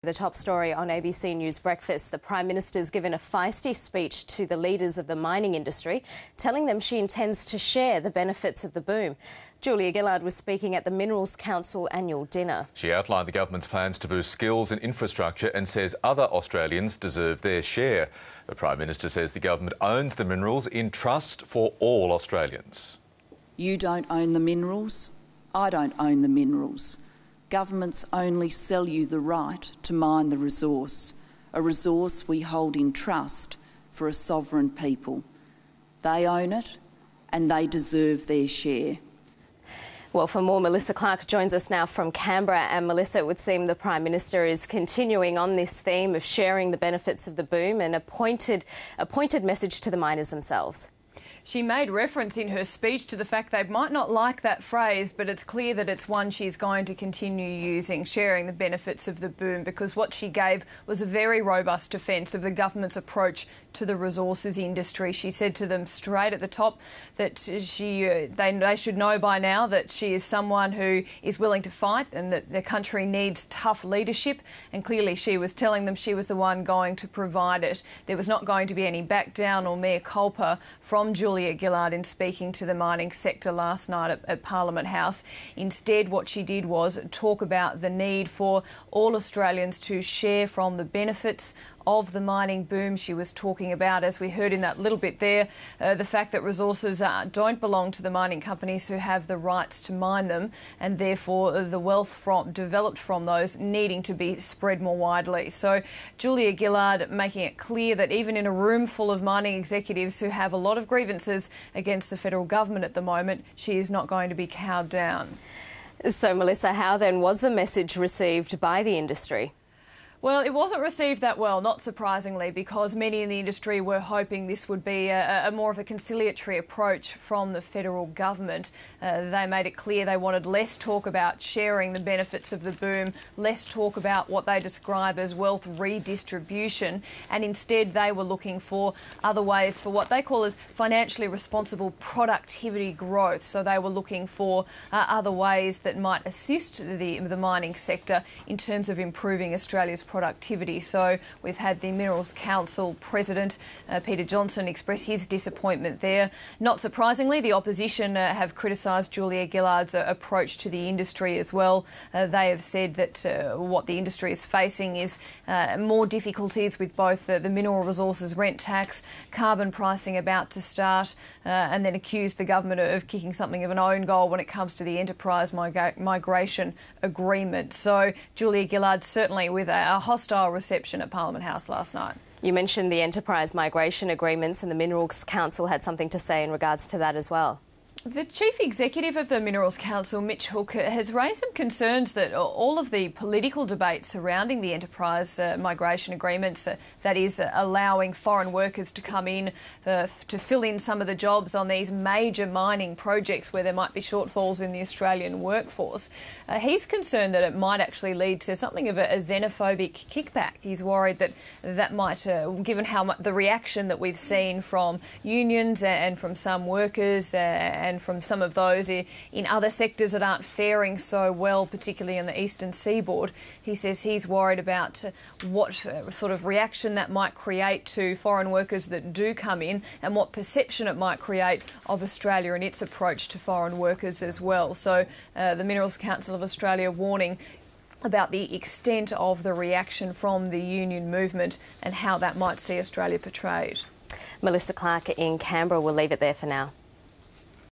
The top story on ABC News Breakfast. The Prime Minister's given a feisty speech to the leaders of the mining industry, telling them she intends to share the benefits of the boom. Julia Gillard was speaking at the Minerals Council annual dinner. She outlined the government's plans to boost skills and infrastructure and says other Australians deserve their share. The Prime Minister says the government owns the minerals in trust for all Australians. You don't own the minerals. I don't own the minerals. Governments only sell you the right to mine the resource, a resource we hold in trust for a sovereign people. They own it and they deserve their share. Well, for more, Melissa Clark joins us now from Canberra. And Melissa, it would seem the Prime Minister is continuing on this theme of sharing the benefits of the boom and a pointed message to the miners themselves. She made reference in her speech to the fact they might not like that phrase, but it's clear that it's one she's going to continue using, sharing the benefits of the boom, because what she gave was a very robust defence of the government's approach to the resources industry. She said to them straight at the top that they should know by now that she is someone who is willing to fight and that the country needs tough leadership, and clearly she was telling them she was the one going to provide it. There was not going to be any back down or mea culpa from Julia Gillard in speaking to the mining sector last night at Parliament House. Instead, what she did was talk about the need for all Australians to share from the benefits of the mining boom. She was talking about, as we heard in that little bit there, the fact that resources don't belong to the mining companies who have the rights to mine them, and therefore the wealth developed from those needing to be spread more widely. So Julia Gillard making it clear that even in a room full of mining executives who have a lot of grievances against the federal government at the moment, she is not going to be cowed down. So, Melissa, how then was the message received by the industry? Well, it wasn't received that well, not surprisingly, because many in the industry were hoping this would be a more of a conciliatory approach from the federal government. They made it clear they wanted less talk about sharing the benefits of the boom, less talk about what they describe as wealth redistribution, and instead they were looking for other ways for what they call as financially responsible productivity growth. So they were looking for other ways that might assist the mining sector in terms of improving Australia's productivity. So we've had the Minerals Council President, Peter Johnson, express his disappointment there. Not surprisingly, the opposition have criticised Julia Gillard's approach to the industry as well. They have said that what the industry is facing is more difficulties with both the mineral resources rent tax, carbon pricing about to start, and then accused the government of kicking something of an own goal when it comes to the enterprise migration agreement. So Julia Gillard certainly with a hostile reception at Parliament House last night. You mentioned the enterprise migration agreements, and the Minerals Council had something to say in regards to that as well. The Chief Executive of the Minerals Council, Mitch Hook, has raised some concerns that all of the political debate surrounding the enterprise migration agreements, that is allowing foreign workers to come in to fill in some of the jobs on these major mining projects where there might be shortfalls in the Australian workforce. He's concerned that it might actually lead to something of a xenophobic kickback. He's worried that that might, given how much the reaction that we've seen from unions and from some workers and from some of those in other sectors that aren't faring so well, particularly in the eastern seaboard. He says he's worried about what sort of reaction that might create to foreign workers that do come in and what perception it might create of Australia and its approach to foreign workers as well. So the Minerals Council of Australia warning about the extent of the reaction from the union movement and how that might see Australia portrayed. Melissa Clark in Canberra. We'll leave it there for now.